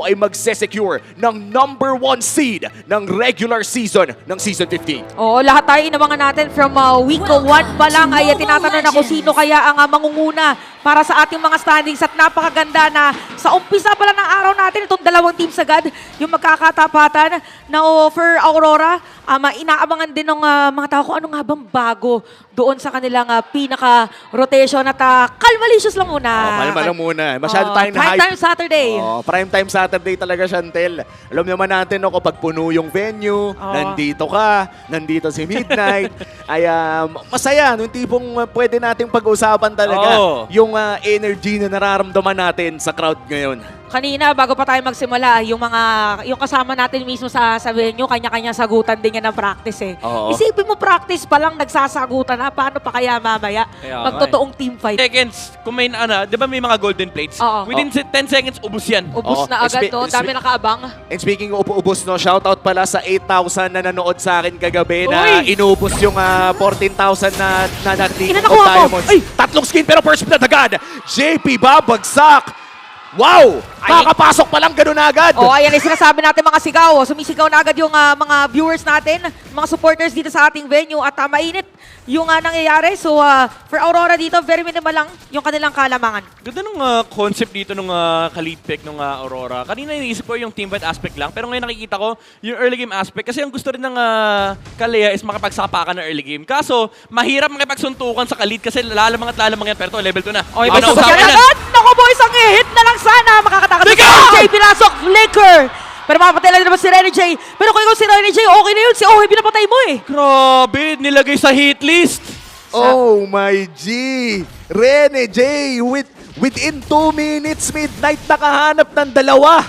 ay magsesecure ng number 1 seed ng regular season ng Season 15. Oo, lahat tayo inabangan natin from week 1 pa lang ay tinatanong na kung sino kaya ang mangunguna para sa ating mga standings at napakaganda na sa umpisa pa lang ng araw natin itong dalawang teams agad yung magkakatapatan na for Aurora. Inaabangan din ng mga tao kung ano nga bang bago doon sa kanilang pinaka-rotation at kalmalicious lang muna. Kalma lang muna. Masyado tayong Prime na-hype. time Saturday. Prime time Saturday talaga, Chantel. Alam naman natin, no, kapag puno yung venue, nandito ka, nandito si Midnight, ay masaya. Yung tipong pwede nating pag-usapan talaga yung energy na nararamdaman natin sa crowd ngayon. Kanina, bago pa tayo magsimula, yung kasama natin mismo sa venue, kanya-kanya sagutan din yan ng practice eh. Isipin mo practice pa lang nagsasagutan na, paano pa kaya mamaya magtotoong team fight? Seconds, kung may di ba may mga golden plates? Within 10 seconds, ubus yan. Ubus na agad to, dami nakaabang. And speaking of ubus, no, shoutout pala sa 8,000 na nanood sa akin kagabi na inubos yung 14,000 na Diamonds. Ay, tatlong skin pero first blood agad. JP babagsak. Wow! Kakapasok pa lang ganun agad. Ayan yung sinasabi natin mga sigaw. Sumisigaw na agad yung mga viewers natin, mga supporters dito sa ating venue at mainit yung nangyayari. So, for Aurora dito, very minimal lang yung kanilang kalamangan. Ganda nung concept dito nung ka-lead pick nung Aurora. Kanina iniisip ko yung team fight aspect lang, pero ngayon nakikita ko yung early game aspect kasi ang gusto rin ng Kalea is makapagsapakan ng early game. Kaso, mahirap makipagsuntukan sa ka-lead kasi lalamang at lalamang yan, pero to, level 2 na. Okay, may sasakyan agad! Naku boys, ang hit na lang sana! Makakatakas si Renny J, pinasok, flicker! Pero mapatay lang naman si Renny J. Pero kung ikaw si Renny J, okay na yun. Si Ohe, pinapatay mo eh. Grabe, nilagay sa hit list. Oh my G! Renny J, within 2 minutes, Midnight nakahanap ng dalawa.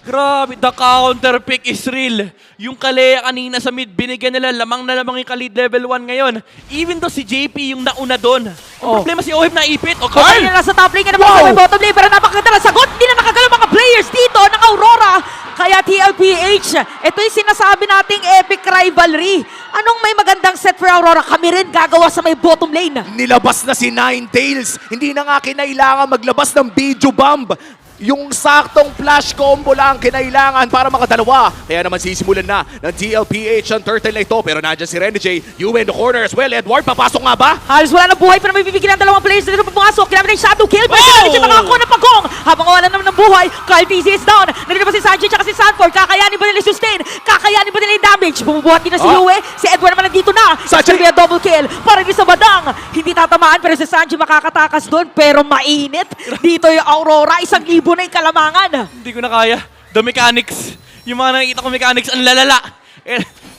Grabe, the counter pick is real. Yung Kalea kanina sa mid, binigyan nila lamang na lamang yung ka-lead level 1 ngayon. Even though si JP yung nauna doon. Ang problema si Ohib naipit. Okay na nasa top lane ka naman sa bottom lane. Pero napakaganda na sagot. Hindi na nakagalaw mga players dito ng Aurora. Kaya TLPH, ito yung sinasabi nating epic rivalry. Anong may magandang set for Aurora? Kami rin gagawa sa may bottom lane. Nilabas na si Ninetales. Hindi na nga kinailangan maglabas ng video bomb. Yung saktong flash combo lang kinailangan para makadalawa. Kaya naman sisimulan na ng TLPH ang turtle na ito. Pero nandiyan si Renny J. You in the corner as well. Edward, papasok nga ba? Halos wala na buhay pero may bibigyan ng dalawang players na dito pumasok. Kailangan ng shadow kill. Pero si Renny J makakuha ng pagong. Habang wala naman ng buhay, Kyle TZ is down. Nandito pa si Sanji at si Sanford. Kakayanin ba nila yung sustain? Kakayanin ba nila yung damage? Bumubuhat din na si Yue. Si Edward naman nandito na. Sanji may double kill. Para din sa badang. Hindi tatamaan pero si Sanji makakatakas doon. Pero mainit. Dito yung Aurora. 1,000 na yung kalamangan. Hindi ko na kaya. The mechanics. Yung mga nakikita ko mechanics, ang lalala.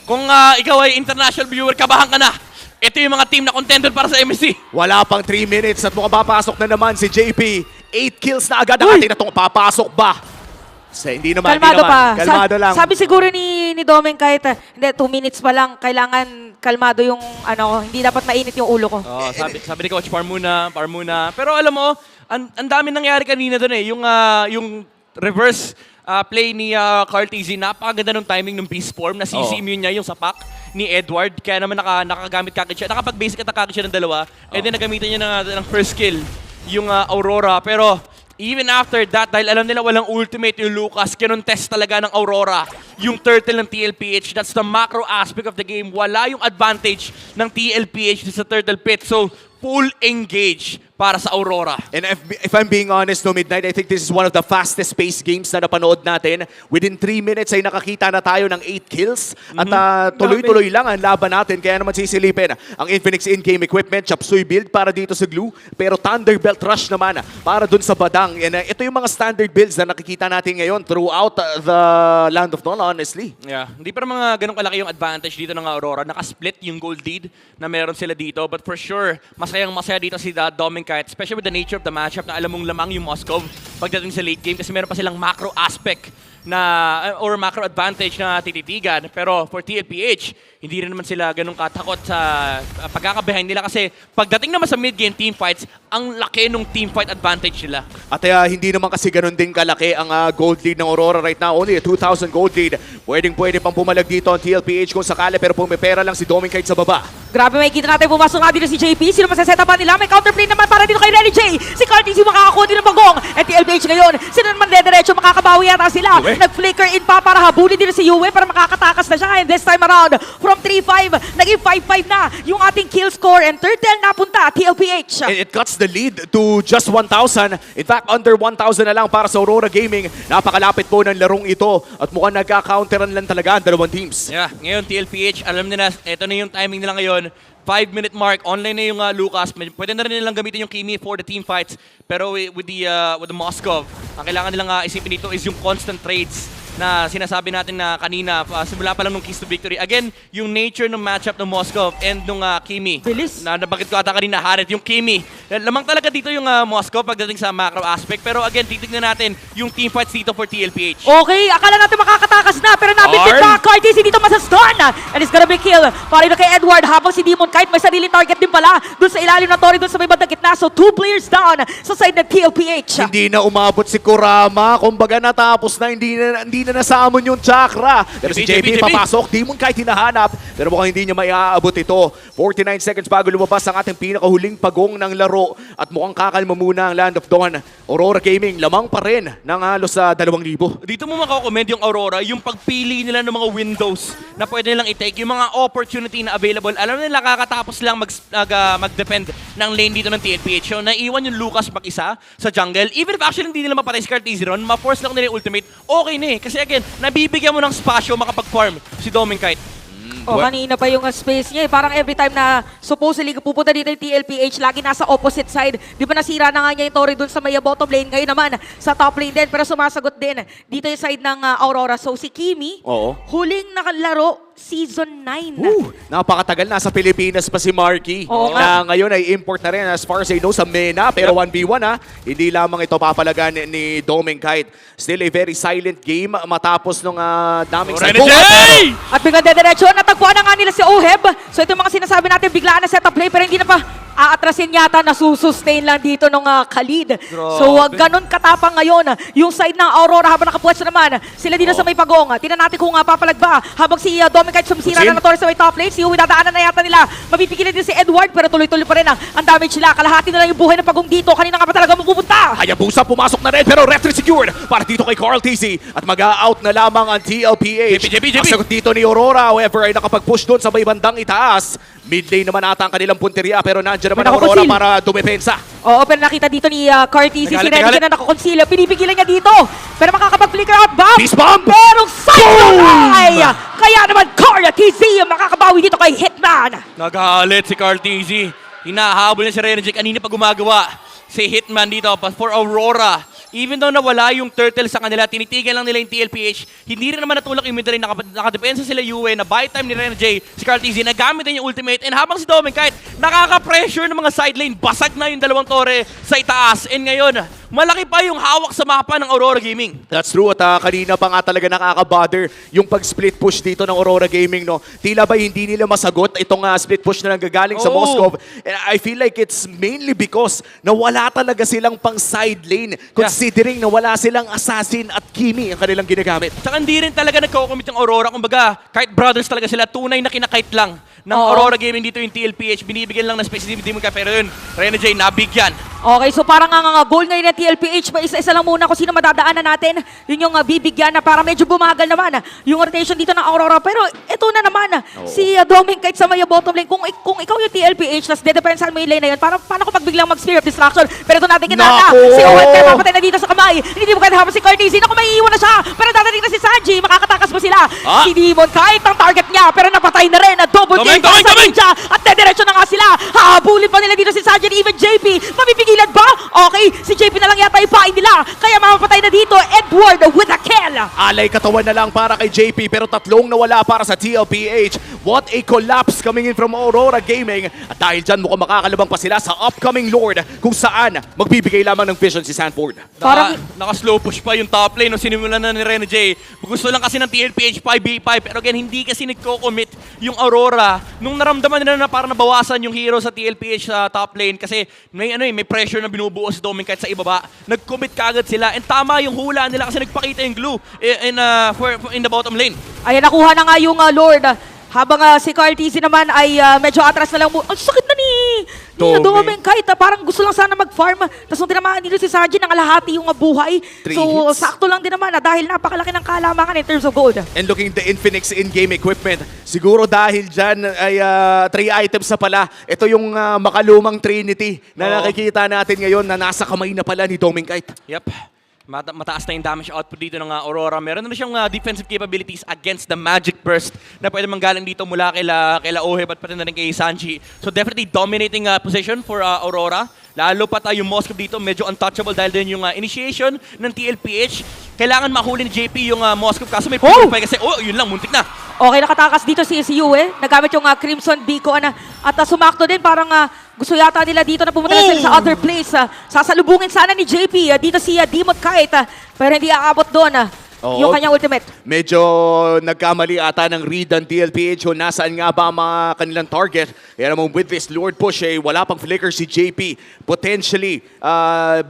Kung ikaw ay international viewer, kabahan ka na. Ito yung mga team na contender para sa MSC. Wala pang 3 minutes at mukhang papasok na naman si JP. 8 kills na agad ang ating natong papasok ba? Hindi naman, kalmado pa. Kalmado lang. Sabi siguro ni Domen kahit hindi 2 minutes pa lang, kailangan kalmado yung hindi dapat mainit yung ulo ko. Sabi ni Coach, par muna. Pero alam mo, ang dami nangyari kanina doon eh. Yung reverse play ni Carl TZ, napakaganda ng timing ng beast form. Nasi-immune niya yung sapak ni Edward. Kaya naman nakagamit kagad siya. Nakapag-basic attack kagad siya ng dalawa. And then nagamitan niya ng first kill yung Aurora. Pero even after that, dahil alam nila walang ultimate yung Lucas, kinonest talaga ng Aurora yung turtle ng TLPH. That's the macro aspect of the game. Wala yung advantage ng TLPH sa turtle pit. So, full engage para sa Aurora. And if I'm being honest, no, Midnight, I think this is one of the fastest paced games na napanood natin. Within 3 minutes ay nakakita na tayo ng 8 kills. At tuloy-tuloy lang ang laban natin. Kaya naman sisilipin ang Infinix in-game equipment, Chapsuy build para dito sa Glue. Pero Thunderbelt Rush naman para dun sa Badang. And ito yung mga standard builds na nakikita natin ngayon throughout the Land of Dawn, honestly. Yeah, hindi pa mga ganun kalaki yung advantage dito ng Aurora. Nakasplit yung gold lead na meron sila dito. But for sure, masayang-masaya dito si Doming Kite, especially with the nature of the matchup na alam mong lamang yung Moscow pagdating sa late game kasi meron pa silang macro aspect na or macro advantage na tititigan. Pero for TLPH, hindi rin naman sila ganun katakot sa pagkakabehind nila kasi pagdating naman sa mid-game team fights, ang laki nung team fight advantage nila. At hindi naman kasi ganun din kalaki ang gold lead ng Aurora right now. Only a 2,000 gold lead. Pwede pang pumalag dito ang TLPH kung sakali pero pumipera lang si Doming kahit sa baba. Grabe, may kita natin pumasok nga dito si JP. Sino masasetapan nila? May counterplay naman para dito kay Renny J. Si Cartizzi makakakuha din ng bagong. At TLPH ngayon, sino naman dediretso makakabawi yata sila. Yue. Nag-flicker in pa para habulin din si Yue para makakatakas na siya. And this time around, from 3-5, naging 5-5 na yung ating kill score. And turtle napunta, TLPH. And it cuts the lead to just 1,000. In fact, under 1,000 na lang para sa Aurora Gaming. Napakalapit po ng larong ito at mukhang nagka-counteran lang talaga ang dalawang teams. Yeah, ngayon TLPH, alam nila, ito na yung timing nila ngayon. 5-minute mark, online na yung Lucas. Pwede na rin nilang gamitin yung Kimi for the team fights. Pero with the Moskov, ang kailangan nilang isipin dito is yung constant trades na sinasabi natin na kanina, simula pa lang nung Keys to Victory. Again, yung nature ng matchup ng Moskov and nung Kimi. Bilis. Na nabanggit ko ata kanina, Harit, yung Kimi. Lamang talaga dito yung Moskov pagdating sa macro aspect. Pero again, titignan natin yung team fights dito for TLPH. Okay, akala natin makakatakas na pero nabitin pa Cartizzi dito masastun. And it's gonna be kill para na kay Edward habang si Demon kahit may sariling target din pala dun sa ilalim ng Tori dun sa may bandang gitna. So 2 players down sa side ng TLPH. Hindi na umabot si Kurama. Kumbaga natapos na, hindi na nasamon yung chakra. Pero si JP papasok, di mo kahit hinahanap. Pero mukhang hindi niya maiaabot ito. 49 seconds bago lumabas ang ating pinakahuling pagong ng laro. At mukhang kakalma muna ang Land of Dawn. Aurora Gaming, lamang pa rin ng halos sa 2,000. Dito mo makakomment yung Aurora, yung pagpili nila ng mga windows na pwede nilang i-take, yung mga opportunity na available. Alam nila kakatapos lang mag-depend ng lane dito ng TLPH. So, naiwan yung Lucas mag-isa sa jungle. Even if actually hindi nila mapatay si Cartizzi ron, ma-force lang nila yung ultimate, okay na eh. Kasi again, nabibigyan mo ng spasyo makapag-farm si Domingkite. Kanina pa yung space niya. Parang every time na supposedly pupunta dito yung TLPH, lagi nasa opposite side. Di ba nasira na nga niya yung Tori dun sa may bottom lane. Ngayon naman, sa top lane din. Pero sumasagot din dito yung side ng Aurora. So si Kimi, huling nakalaro Season 9. Napakatagal, nasa Pilipinas pa si Marky. Oo Na ngayon ay import na rin as far as I know sa MENA. Pero 1v1 hindi lamang ito papalagan ni Domingkite. Still a very silent game matapos nung daming At biglang dediretso, natagpuan na nga nila si Oheb. So ito yung mga sinasabi natin, biglaan na setup play pero hindi na pa aatrasin yata, nasusustain lang dito ng Khalid. So ganun katapang ngayon yung side ng Aurora habang nakapuwetso naman. Sila dito sa may pagong. Tingnan natin kung papalag ba habang si Domingkite sumisira na ng Torres sa may top lane. Si Uwe dadaanan na yata nila. Mapipigilan din si Edward pero tuloy-tuloy pa rin ang damage nila. Kalahati na lang yung buhay ng pagong dito. Kanina nga pa talaga mapupunta. Hayabusa pumasok na rin pero retry secured para dito kay Cartizzi at mag-out na lamang ang TLPH. JP. Ang sagot dito ni Aurora, however, ay nakapag-push doon sa may bandang itaas. Mid lane naman ata ang kanilang punteriya pero nandiyan naman ang Aurora para dumepensa. Oo, pero nakita dito ni Cartizzi si Renji na nakakonceal. Pinipigilan niya dito. Pero makakapag-flicker out bomb. Peace bomb! Pero sayang! Kaya naman Cartizzi makakabawi dito kay Hitman. Nagalit si Cartizzi. Hinahabol niya si Renji. Kanina pa gumagawa si Hitman dito for Aurora. Even though nawala yung turtle sa kanila, tinitigan lang nila yung TLPH. Hindi rin naman natulak yung mid lane. Nakadepensa sila Yue na buy time ni Renji. Si Cartizzi nagamit din yung ultimate. And habang si Domingkite nakaka-pressure ng mga side lane, basag na yung dalawang tore sa itaas. And ngayon, malaki pa yung hawak sa mapa ng Aurora Gaming. That's true at kanina pa nga talaga nakaka-bother yung pag-split push dito ng Aurora Gaming. No? Tila ba hindi nila masagot itong split push na nanggagaling sa Moskov. And I feel like it's mainly because nawala talaga silang pang side lane. Considering na wala silang assassin at Kimi ang kanilang ginagamit. Tsaka hindi rin talaga nagko-commit yung Aurora. Kumbaga, kahit brothers talaga sila, tunay na kinakite lang ng Aurora Gaming dito yung TLPH. Binibigyan lang ng specificity mo ka, pero yun, Renji, nabigyan. Okay, so parang ang goal ngayon ng TLPH, pa isa-isa lang muna kung sino madadaanan natin. Yun yung bibigyan na para medyo bumagal naman yung rotation dito ng Aurora. Pero ito na naman, si Domingkite sa may bottom lane. Kung ikaw yung TLPH, tas dedepensahan mo yung lane na yun, paano kung biglang mag-Spear of Destruction? Pero ito natin kinata. Si Owen kaya mapatay na dito sa kamay. Hindi mo kaya habang si Cartizzi. Naku, may iiwan na siya. Pero dadating na si Sanji. Makakatakas ba sila? Si Demon kahit ang target niya. Pero napatay na rin. Double kill para sa Ninja. At dediretso na nga sila. Hahabulin pa nila dito si Sanji. Even JP. Mapipigilan ba? Okay, si JP na lang yata ipain nila. Kaya mamapatay na dito. Edward with a kill. Alay katawan na lang para kay JP pero tatlong nawala para sa TLPH. What a collapse coming in from Aurora Gaming. At dahil dyan mukhang makakalabang pa sila sa upcoming Lord kung saan magbibigay lamang ng vision si Sanford. Parang Naka-slow push pa yung top lane nung sinimulan na ni Renji. Gusto lang kasi ng TLPH 5v5 pero again hindi kasi nagko-commit yung Aurora. Nung naramdaman nila na parang nabawasan yung hero sa TLPH sa top lane kasi may pressure na binubuo si Domingkite sa ibaba. Nag-commit kaagad sila and tama yung hula nila kasi nagpakita yung glue in the bottom lane. Ayan, nakuha na nga yung Lord. Habang si Carl TZ naman ay medyo atras na lang mo. Ang sakit na ni Domeng. Kahit parang gusto lang sana mag-farm. Tapos nung tinamaan nila si Sajin, ang alahati yung buhay. 3 So, hits. sakto lang din naman dahil napakalaki ng kalamangan in terms of gold. And looking the Infinix in-game equipment, siguro dahil dyan ay 3 items na pala. Ito yung makalumang Trinity na Oo. nakikita natin ngayon na nasa kamay na pala ni Domeng Kite. Yep. Mataas na yung damage output dito ng Aurora. Meron na siyang defensive capabilities against the Magic Burst na pwede manggaling dito mula kaila Oheb at pati na rin kay Sanji. So definitely dominating position for Aurora. Lalo pa tayo yung Moskov dito, medyo untouchable dahil din yung initiation ng TLPH. Kailangan mahuli ni JP yung Moskov kaso may purify kasi, yun lang, muntik na. Okay, nakatakas dito si Yue. Nagamit yung Crimson Beacon at sumakto din. Parang gusto yata nila dito na pumunta na sila sa other place. Sasalubungin sana ni JP. Dito si Demon Kite. Pero hindi aabot doon. Oo. Yung kanyang ultimate. Medyo nagkamali ata ng read ng DLPH o nasaan nga ba ang mga kanilang target. Kaya naman with this Lord push, wala pang flicker si JP. Potentially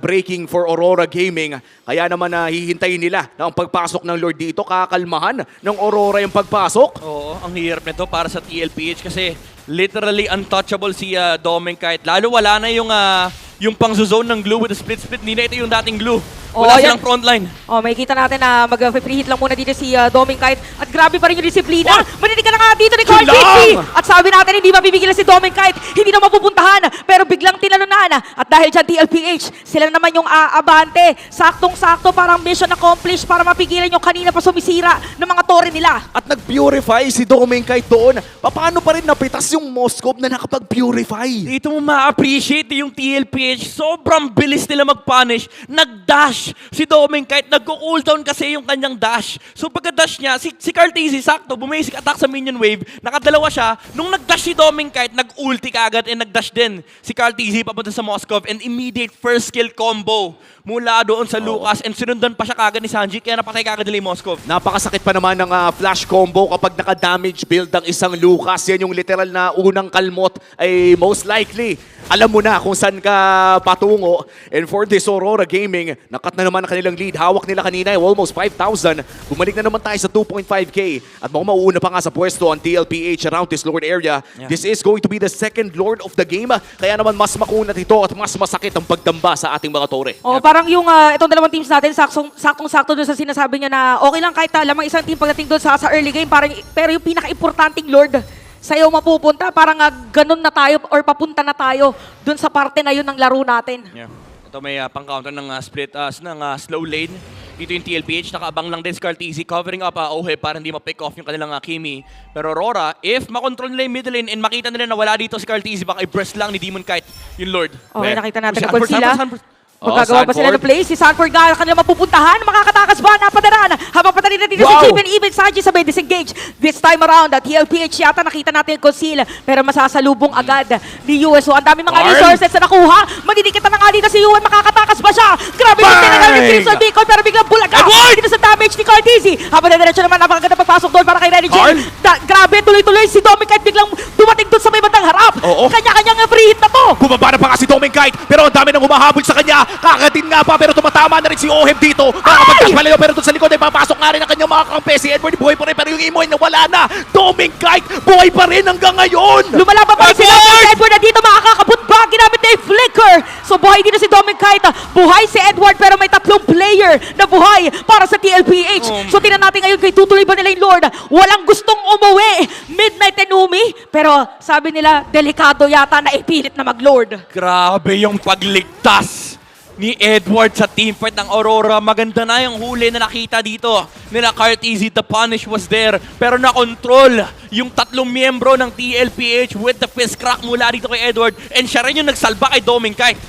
breaking for Aurora Gaming. Kaya naman hihintayin nila na ang pagpasok ng Lord dito. Kakalmahan ng Aurora yung pagpasok. Oo, ang hirap nito para sa TLPH kasi literally untouchable si Domeng kahit lalo wala na yung pang-zone ng glue with the split. Hindi na ito yung dating glue. Wala yan. silang frontline. May kita natin na mag-free hit lang muna dito si Domeng Kite. At grabe pa rin yung disiplina. Maninig ka na nga dito ni Carl Lang! TZ. At sabi natin, hindi mabibigil si Domeng Kite. Hindi na mapupuntahan. Pero biglang tinalunan. At dahil dyan TLPH, sila naman yung aabante. Saktong-sakto, parang mission accomplished para mapigilan yung kanina pa sumisira ng mga tore nila. At nag-purify si Domeng Kite doon. Paano pa rin napitas yung Moskov na nakapag-purify? Dito mo ma-appreciate yung TLPH. Sobrang bilis nila mag-punish. Nag-dash si Domeng kahit nagko-cooldown kasi yung kanyang dash. So pagka-dash niya, si Carl TZ sakto, bumasic attack sa minion wave. Nakadalawa siya. Nung nag-dash si Domeng kahit nag-ulti kaagad and nag-dash din si Carl TZ papunta sa Moskov and immediate first kill combo mula doon sa Lucas and sinundan pa siya kaagad ni Sanji kaya napatay kaagad nila yung Moskov. Napakasakit pa naman ng flash combo kapag naka-damage build ang isang Lucas. Yan yung literal na unang kalmot ay most likely. Alam mo na kung saan ka patungo. And for this Aurora Gaming, nakat na naman ang kanilang lead. Hawak nila kanina ay almost 5,000. Bumalik na naman tayo sa 2.5k. At mukhang mauuna pa nga sa pwesto ang TLPH around this Lord area. Yeah. This is going to be the second Lord of the game. Kaya naman mas makunat ito at mas masakit ang pagdamba sa ating mga tore. Parang yung itong dalawang teams natin, saktong-sakto doon sa sinasabi niya na okay lang kahit lamang isang team pagdating doon sa early game, pero yung pinaka-importanting Lord sa'yo mapupunta, parang ganun na tayo or papunta na tayo doon sa parte na yun ng laro natin. Yeah. Ito may pang-counter ng split ng slow lane. Dito yung TLPH, nakaabang lang din si Carl TZ, covering up Oheb para hindi ma-pick off yung kanilang Kimi. Pero Aurora, if makontrol nila yung middle lane and makita nila na wala dito si Carl TZ, baka i-burst lang ni Demon Kite yung Lord. Okay, nakita natin na Sanford, sila. Sanford. Magagawa pa sila Sanford. ng play. Si Sanford nga kanila mapupuntahan. Makakatakas ba? Napadaraan. Habang patarin na dito Wow! si Jim and even Sanji sabay disengage. This time around, TLPH yata nakita natin yung conceal. Pero masasalubong agad ni US. So ang dami mga Carl! resources na nakuha. Madidikita na nga dito si UN. Makakatakas ba siya? Grabe yung tinangal ni Bang! Crimson Beacon. Pero biglang bulaga. Edward! Dito sa damage ni Carl TZ. Habang na diretso naman, napakaganda pagpasok doon para kay Renny Carl! Jim. Grabe, tuloy-tuloy si Dominic kahit biglang dumating doon sa may bandang harap. Oo. Kanya-kanyang free hit na to. Bumaba na pa nga si Domeng Kite, pero ang dami nang humahabol sa kanya. Kakatin nga pa, pero tumatama na rin si Oheb dito. Nakakapagdash palayo, pero doon sa likod ay papasok nga rin ang kanyang mga kakampi. Si Edward buhay pa rin, pero yung Imoy nawala na. Domeng Kite, buhay pa rin hanggang ngayon. Lumalaban pa rin sila. Edward na dito makakakabot ba? Ginamit na yung flicker. So buhay dito si Dominic Kite. Buhay si Edward pero may tatlong player na buhay para sa TLPH. So tingnan natin ngayon kay tutuloy ba nila yung Lord. Walang gustong umuwi. Midnight Enumi. Pero sabi nila, delikado yata na ipilit na mag-Lord. Grabe yung pagligtas ni Edward sa teamfight ng Aurora. Maganda na yung huli na nakita dito nila Carl TZ. The punish was there. Pero na-control yung tatlong miyembro ng TLPH with the fist crack mula dito kay Edward. And siya rin yung nagsalba kay Domeng Kite.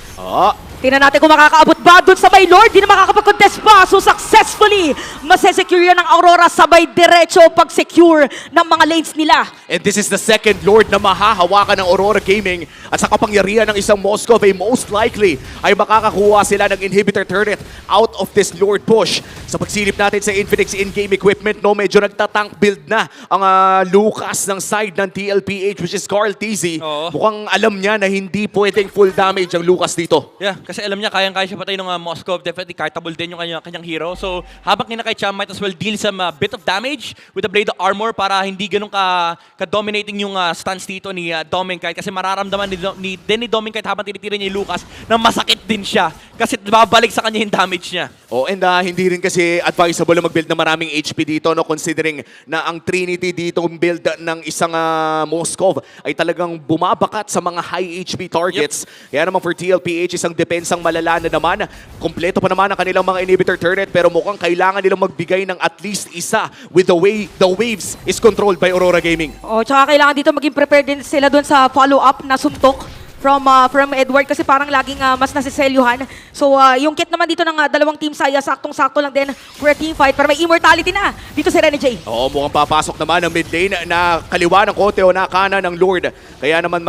Tingnan natin kung makakaabot ba doon sa may Lord. Di na makakapag-contest pa. So successfully, masesecure yan ng Aurora sabay diretso pag-secure ng mga lanes nila. And this is the second Lord na mahahawakan ng Aurora Gaming. At sa kapangyarihan ng isang Moskov ay most likely ay makakakuha sila ng inhibitor turret out of this Lord push. Sa pagsilip natin sa Infinix in-game equipment, no, medyo nagtatank build na ang Lucas ng side ng TLPH which is Carl TZ. Oo. Mukhang alam niya na hindi pwedeng full damage ang Lucas dito. Yeah, Kasi alam niya, kayang-kaya siya patay ng Moskov. Definitely kartable din yung kanyang hero. So, habang kinakay siya, might as well deal some bit of damage with the Blade of Armor para hindi ganun ka-dominating yung stance dito ni Dominkite. Kasi mararamdaman ni Dominkite habang tinitira niya yung Lucas na masakit din siya. Kasi babalik sa kanya yung damage niya. Oh, and hindi rin kasi advisable na mag-build na maraming HP dito, no, considering na ang Trinity dito build ng isang Moskov ay talagang bumabakat sa mga high HP targets. Kaya naman for TLPH, isang depensang malala na naman. Kompleto pa naman ang kanilang mga inhibitor turret, pero mukhang kailangan nilang magbigay ng at least isa with the way the waves is controlled by Aurora Gaming. Oh, tsaka kailangan dito maging prepared din sila dun sa follow-up na suntok from Edward kasi parang laging mas nasiselyuhan. So, yung kit naman dito ng dalawang team ay saktong-sakto lang din for a team fight. Pero may immortality na dito si Rene J. Oo, mukhang papasok naman ang mid lane na kaliwa ng kote o na kanan ng Lord. Kaya naman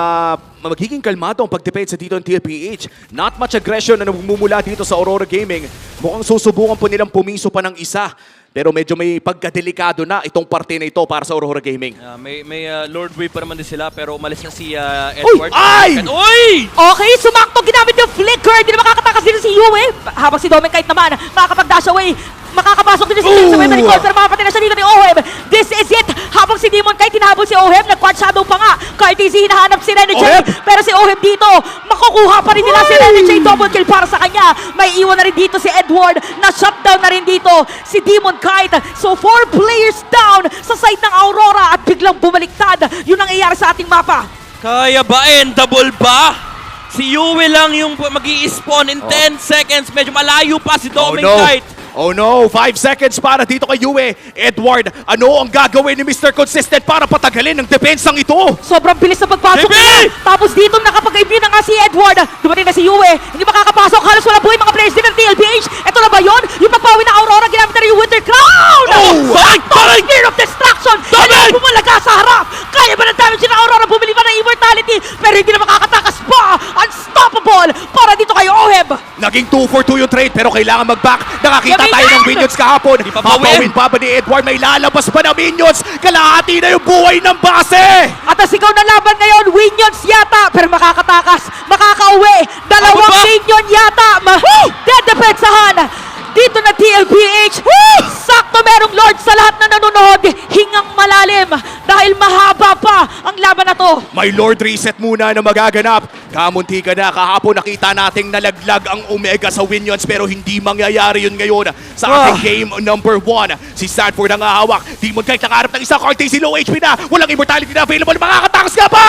magiging kalmado ang pagdepensa dito ng TLPH. Not much aggression na namumula dito sa Aurora Gaming. Mukhang susubukan po nilang pumiso pa ng isa. Pero medyo may pagkadelikado na itong parte na ito para sa Aurora Gaming. May Lord Wave pa naman din sila, pero umalis na si Edward. Ay! Uy! Okay, sumakto, ginamit yung flicker. Hindi na makakatakas dito si Yue. Habang si Dominkite naman, makakapag-dash away. Makakapasok din si Kim sa may record, pero makapatay na siya dito ni Oheb. This is it. Habang si Demonkite tinahabol si Oheb, nag-quad shadow pa nga. Cartesi hinahanap si Rene J. Oheb! Pero si Oheb dito, makukuha pa rin nila si Rene J. Double kill para sa kanya. May iwan na rin dito si Edward. Na-shutdown na rin dito si Demonkite. So 4 players down sa side ng Aurora at biglang bumaliktad. Yun ang nangyayari sa ating mapa. Kaya ba? Endable ba? Si Yue lang yung mag-i-spawn in 10 seconds. Medyo malayo pa si Dominkite. Oh no, 5 seconds para dito kay Yue. Edward, ano ang gagawin ni Mr. Consistent para patagalin ang depensang ito? Sobrang bilis na pagpasok JP! nila. Tapos dito nakapag-imbue na nga si Edward. Dumating na si Yue. Hindi makakapasok. Halos wala buhay mga players din ng TLPH. Ito na ba yun? Yung pagpawi ng Aurora, ginamit na rin yung Winter Crown! Oh! Balik! Spear of Destruction! Balik! Kaya bumalaga sa harap! Kaya ba ng damage ng Aurora? Bumili pa ng Immortality! Pero hindi na makakatakas pa! Unstoppable! Para dito kay Oheb! Naging 2 for 2 yung trade pero kailangan mag-back. Nakakita Yamin tayo ng yan! minions kahapon. Di pa bawi. Papawin pa ba ni Edward? May lalabas pa na minions. Kalahati na yung buhay ng base. At ang sigaw na laban ngayon, Minions yata! Pero makakatakas! Makakauwi! Dalawang Ako ba? Minion yata! Dedepensahan! Dito na TLPH! Sakto merong Lord sa lahat na nanonood! Hingang malalim! Dahil mahaba pa ang laban na to! May Lord reset muna na magaganap. Kamunti ka na. Kahapon nakita nating nalaglag ang Omega sa Minions pero hindi mangyayari yun ngayon sa ating game number 1. Si Stanford ang hahawak. Demonkite nakaharap ng isang Cartesi, low HP na. Walang immortality na available. Makakatakas ka pa!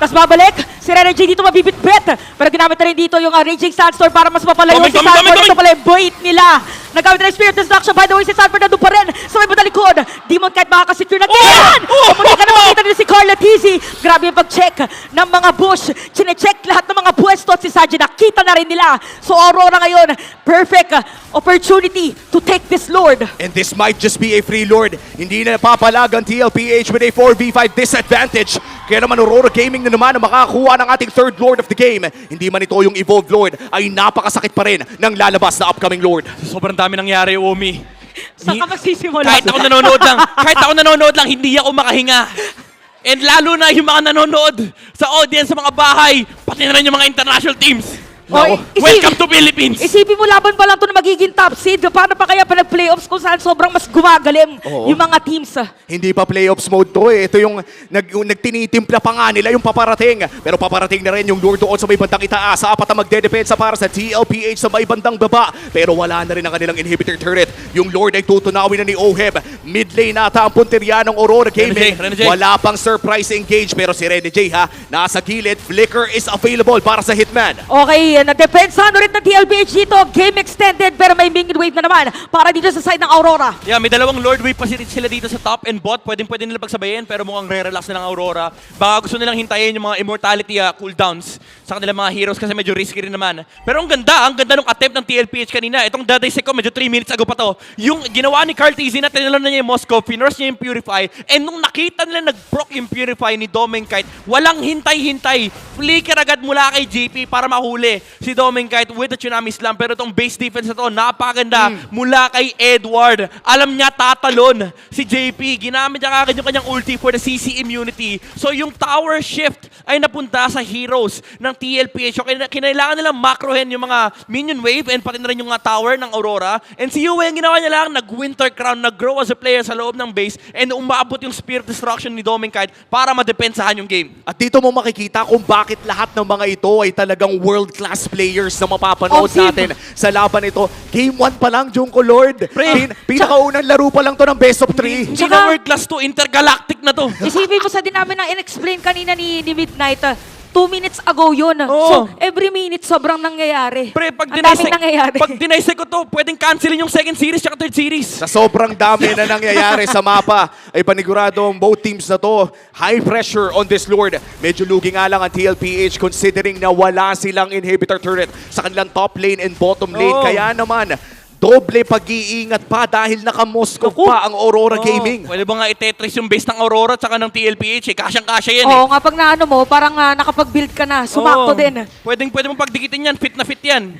Tapos babalik, si Rene J dito mabibit-bit. Pero ginamit na rin dito yung Raging Sandstorm para mas mapalayo si Stanford. Ito pala yung bait nila. Nagamit na yung Spirit Destruction. By the way, si Stanford nandun pa rin sa may batalikod. Demonkite makakasecure na ganyan! Kamunin ka na makita nila si Carla Tizzy. Grabe yung pag-check ng mga bush. Chine-check lahat ng mga pwesto at si Saji nakita na rin nila. So Aurora ngayon, perfect opportunity to take this Lord. And this might just be a free Lord. Hindi na papalag ang TLPH with a 4v5 disadvantage. Kaya naman Aurora Gaming na naman ang makakakuha ng ating third Lord of the game. Hindi man ito yung Evolved Lord, ay napakasakit pa rin ng lalabas na upcoming Lord. Sobrang dami nangyari, Omi. Saan ka magsisimula? Kahit ako nanonood lang, hindi ako makahinga. And lalo na yung mga nanonood sa audience sa mga bahay, pati na rin yung mga international teams. Oy, Welcome to Philippines! Isipin mo laban pa lang ito na magiging top seed. Paano pa kaya pa nag-playoffs kung saan sobrang mas gumagaling Oo. yung mga teams? Hindi pa playoffs mode to eh. Ito yung nagtinitimpla pa nga nila yung paparating. Pero paparating na rin yung Lord doon sa may bandang itaas. Apat na magdedepensa para sa TLPH sa may bandang baba. Pero wala na rin ang kanilang inhibitor turret. Yung Lord ay tutunawin na ni Oheb. Mid lane nata ang punteriya ng Aurora Gaming. Rene J. Wala pang surprise engage. Pero si Rene J ha, nasa gilid. Flicker is available para sa Hitman. Okay, na-depensahan ulit ng TLPH dito. Game extended pero may minion wave na naman para dito sa side ng Aurora. Yeah, may dalawang Lord Wave pa sila dito sa top and bot. Pwede nila pagsabayin pero mukhang re-relax na ng Aurora. Baka gusto nilang hintayin yung mga immortality cooldowns sa kanilang mga heroes kasi medyo risky rin naman. Pero ang ganda ng attempt ng TLPH kanina. Itong Dadaysek ko, medyo 3 minutes ago pa to. Yung ginawa ni Carl Tizzy na tinalon na niya yung Moscow, finurse niya yung Purify, and nung nakita nila nag-proc yung Purify ni Dominkite, walang hintay-hintay. Flicker agad mula kay JP para mahuli si Dominkite with the Tsunami Slam. Pero itong base defense na to, napakaganda mula kay Edward. Alam niya tatalon si JP. Ginamit niya kagad yung kanyang ulti for the CC immunity. So yung tower shift ay napunta sa heroes ng ng TLPH. So, kinailangan nilang macrohen yung mga minion wave and pati na rin yung mga tower ng Aurora. And si Yue, ang ginawa niya lang, nag-Winter Crown, nag-grow as a player sa loob ng base and umabot yung Spear of Destruction ni Dominkite para madepensahan yung game. At dito mo makikita kung bakit lahat ng mga ito ay talagang world-class players na mapapanood Offensive. natin sa laban ito. Game 1 pa lang, Junko Lord. Pre. Pinakaunang laro pa lang to ng best of 3. Hindi Tsaka- na World Class 2, intergalactic na to. Isipin mo sa din namin na in-explain kanina ni Midnight, 2 minutes ago yun. Oo. So, every minute sobrang nangyayari. Pre, pag Ang daming nangyayari. dinaysek ko to, pwedeng cancelin yung second series at third series. Sa sobrang dami na nangyayari sa mapa, ay paniguradong both teams na to, high pressure on this Lord. Medyo lugi nga lang ang TLPH considering na wala silang inhibitor turret sa kanilang top lane and bottom lane. Oo. Kaya naman, doble pag-iingat pa dahil naka-Moskov Naku. pa ang Aurora Oo. Gaming. Pwede ba nga i-tetris yung base ng Aurora at saka ng TLPH? Kasyang-kasya yan Oo nga, pag naano mo, parang nakapag-build ka na, sumakto Oo. din. Pwede mong pagdikitin yan, fit na fit yan.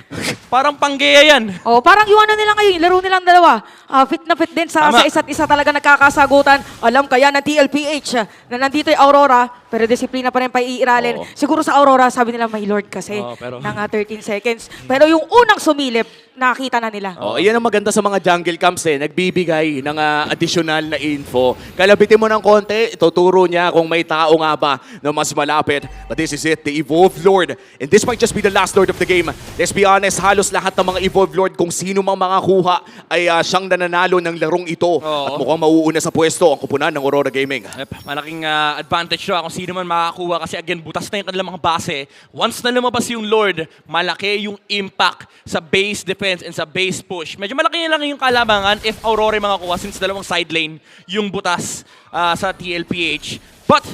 Parang panggeya yan. Oh, parang yung ano nila ngayon, laro nilang dalawa. Fit na fit din sa Tama. isa't isa talaga nagkakasagutan. Alam kaya ng TLPH na nandito yung Aurora, pero disiplina pa rin pa iiralin. Oo. Siguro sa Aurora, sabi nila may Lord kasi Oo, pero- ng 13 seconds. Pero yung unang sumilip, nakita na nila. Oh, ayan ang maganda sa mga jungle camps nagbibigay ng additional na info. Kalabitin mo ng konti, ituturo niya kung may tao nga ba na mas malapit. But this is it, the Evolved Lord. And this might just be the last Lord of the game. Let's be honest, halos lahat ng mga Evolved Lord, kung sino mang mga kuha, ay siyang nananalo ng larong ito. Oo. At mukhang mauuna sa pwesto ang kupunan ng Aurora Gaming. Yep, malaking advantage siya kung sino man makakuha kasi again, butas na yung kanilang mga base. Once na lumabas yung Lord, malaki yung impact sa base defense and sa base push. Medyo malaki lang yung kalabangan if Aurora yung makakuha since dalawang side lane yung butas sa TLPH. But,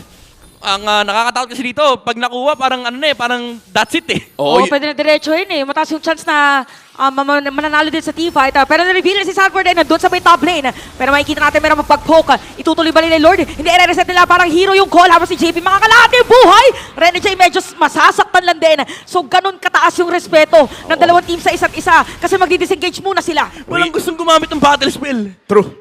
ang nakakatakot kasi dito, pag nakuha, parang parang that's it eh. Oo, Oh, pwede na diretso yun eh. Mataas yung chance na mananalo din sa teamfight. Pero na-reveal si Sanford ay nandun sa may top lane. Pero makikita natin meron mapag-poke. Itutuloy ba nila yung Lord? Hindi, i-reset nila. Parang hero yung call. Habang si JP, mga kalahati yung buhay. Rene J medyo masasaktan lang din. So, ganun kataas yung respeto ng dalawang team sa isa't isa. Kasi magdi-disengage muna sila. Walang gustong gumamit ng battle spell. True.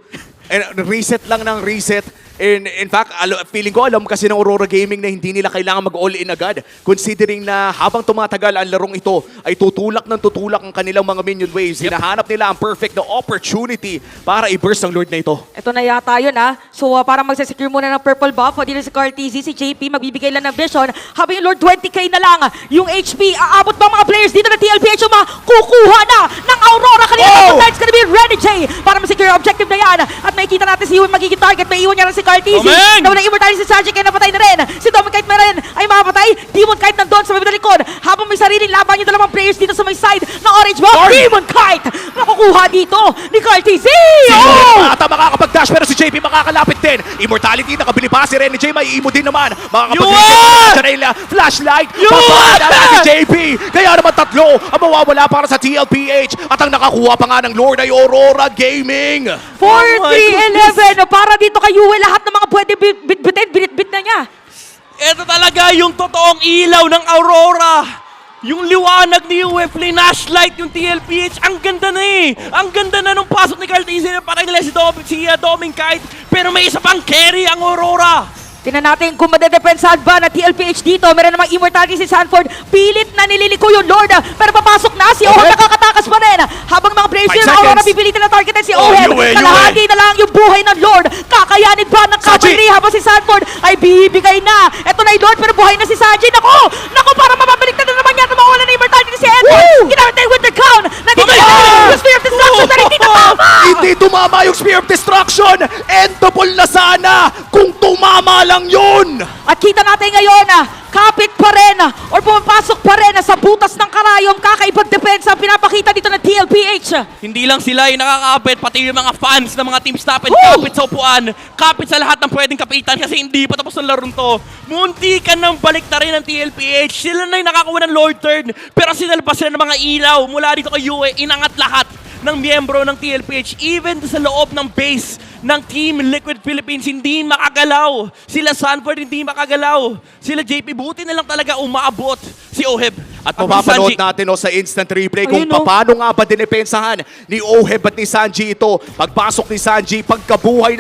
And reset lang ng reset. And in fact, feeling ko alam kasi ng Aurora Gaming na hindi nila kailangan mag-all-in agad. Considering na habang tumatagal ang larong ito, ay tutulak ng tutulak ang kanilang mga minion waves. Hinahanap nila ang perfect na opportunity para i-burst ang Lord na ito. Ito na yata yun So, para magsasecure muna ng purple buff, dito si Carl TZ, si JP, magbibigay lang ng vision. Habang yung Lord 20k na lang, yung HP, aabot ba mga players dito na TLPH yung kukuha na ng Aurora kanina. Oh! It's gonna be Ready J para masecure yung objective na yan. At makikita natin si Yui magiging target. May iwan niya lang si Carl TZ. Amen! Nawala immortality si Sajic ay napatay na rin. Si Dominkite meron ay mapatay. Demon Kite nandun sa may likod. Habang may sariling laban yung dalawang players dito sa may side ng orange buff. Demon Kite makukuha dito ni Carl TZ. Oh! Ata makakapag-dash pero si JP makakalapit din. Immortality, nakabili pa si Rene J. May imo din naman. Makakapag-dash flashlight. Papahada na si JP. Kaya naman tatlo ang mawawala para sa TLPH. At ang nakakuha pa nga ng Lord ay Aurora Gaming. 4-3-11 para dito kay Yue lahat ng mga pwede bitbitin, binitbit na niya. Ito talaga yung totoong ilaw ng Aurora. Yung liwanag ni Yue, flashlight yung TLPH. Ang ganda na eh. Ang ganda na nung pasok ni Carl TZ na parang nila si Dominkite. Pero may isa pang carry ang Aurora. Tingnan natin kung madedepensahan ba na TLPH dito. Meron namang immortality si Sanford. Pilit na nililiko yung Lord. Pero papasok na si Oheb nakakatakas pa rin. Habang mga players 5 yung Aurora seconds. pipilitin na targetin si Oh, Oheb. Yue. Kalahati na lang yung buhay ng Lord. Kakayanin ba ng cavalry habang si Sanford ay bibigay na. Ito na yung Lord pero buhay na si Saji. Naku, para mapabalik na naman yan. Mawala na immortality si Edward. Ginamit na yung Winter Crown. Nandito yung Spear of Destruction pero hindi natama. Hindi tumama yung Spear of Destruction. Endable na sana kung tumama lang yun. At kita natin ngayon kapit pa rin or pumapasok pa rin sa butas ng karayom. Kakaibang depensa ang pinapakita dito ng TLPH. Hindi lang sila yung nakakapit, pati yung mga fans ng mga Team Snap'd Woo! kapit sa upuan, kapit sa lahat ng pwedeng kapitan kasi hindi pa tapos ng larong to. Munti ka nang balik na rin ng TLPH. Sila na yung nakakuha ng Lord Turn, pero sinalpas sila ng mga ilaw. Mula dito kay Yue, inangat lahat ng miyembro ng TLPH, even sa loob ng base ng Team Liquid Philippines, hindi makagalaw. Sila Sanford, hindi makagalaw. Sila JP, buti na lang talaga umabot si Oheb. At Ako si mapapanood Sanji. natin sa instant replay kung Ayun, no? paano nga ba dinepensahan ni Oheb at ni Sanji ito. Pagpasok ni Sanji, pagkabuhay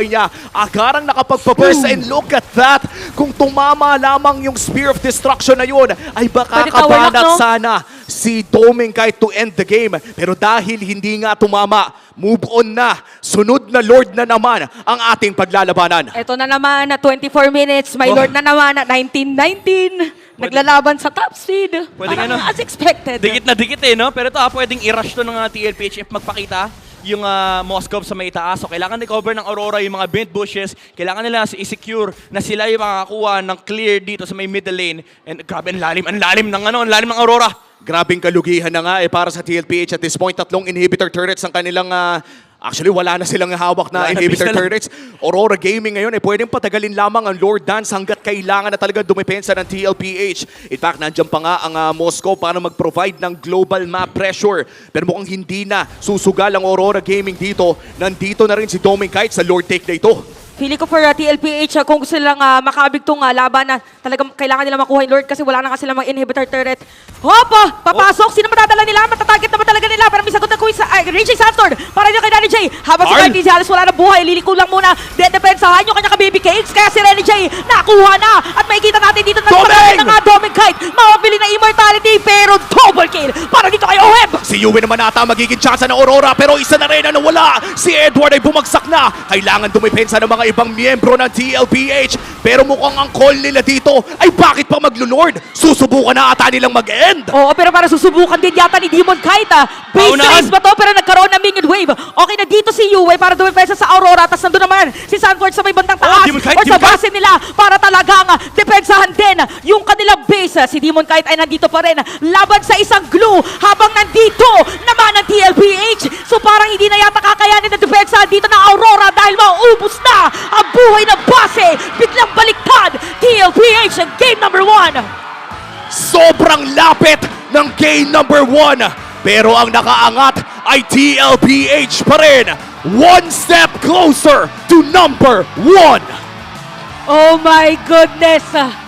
niya, agarang nakapagpa-burst. And look at that! Kung tumama lamang yung Spear of Destruction na yun, ay baka Pwede tawalak, kabanat no? sana si Doming kahit to end the game. Pero dahil hindi nga tumama, move on na. Sunod na Lord na naman ang ating paglalabanan. Ito na naman na 24 minutes. My Lord na naman na 19-19. Naglalaban sa top seed. Pwede Parang nga, no? as expected. Dikit na dikit no? Pero ito pwedeng i-rush to ng TLPH if magpakita yung Moskov sa may taas. So kailangan i-cover ng Aurora yung mga bent bushes. Kailangan nila i-secure na sila yung makakakuha ng clear dito sa may middle lane. And grabe, ang lalim ng Aurora. Grabing kalugihan na nga para sa TLPH at this point. 3 inhibitor turrets ang kanilang... actually, wala na silang hawak na Wala na, inhibitor base na lang. turrets. Aurora Gaming ngayon pwedeng patagalin lamang ang Lord Dance hanggat kailangan na talaga dumepensa ng TLPH. In fact, nandiyan pa nga ang Moscow para mag-provide ng global map pressure. Pero mukhang hindi na susugal ang Aurora Gaming dito. Nandito na rin si Doming Kite sa Lord take na ito. Feeling ko for TLPH, kung gusto nilang makabig tong laban na talagang kailangan nila makuha yung Lord kasi wala na kasi silang mga inhibitor turret. Hopa! Papasok! Sino matadala nila? Matatarget naman talaga nila. Pero may sagot na kuwi sa Raging Sandstorm para dito kay Danny J. Habang si Arn! Carty halos wala na buhay. Liliko lang muna. Dedepensahan yung kanya ka-baby cakes. Kaya si Renny J nakuha na. At makikita natin dito na Doming! na nga Doming Kite. Mawabili na immortality pero double kill para dito kay Oheb. Si Yue naman ata magiging chance ng Aurora pero isa na rin ang nawala. Si Edward ay bumagsak na. Kailangan dumepensa ng mga ibang miyembro ng TLPH. Pero mukhang ang call nila dito ay bakit pa maglo-Lord? Susubukan na ata nilang mag-end. Oo, pero para susubukan din yata ni Demon Kite. Base Paunahan! race ba to? Pero nagkaroon ng minion wave. Okay na dito si Yue para dumipesa sa Aurora. Tapos nandun naman si Sanford sa may bandang taas. Demon Kite, or sa Demon Kite! base nila para talagang depensahan din yung kanilang base. Si Demon Kite ay nandito pa rin laban sa isang glue habang nandito naman ang TLPH. So parang hindi na yata kakayanin na depensahan dito ng Aurora dahil mauubos na ang buhay ng base. Biglang baliktad. TLPH ang game number 1. Sobrang lapit ng game number 1. Pero ang nakaangat ay TLPH pa rin. One step closer to number 1. Oh my goodness!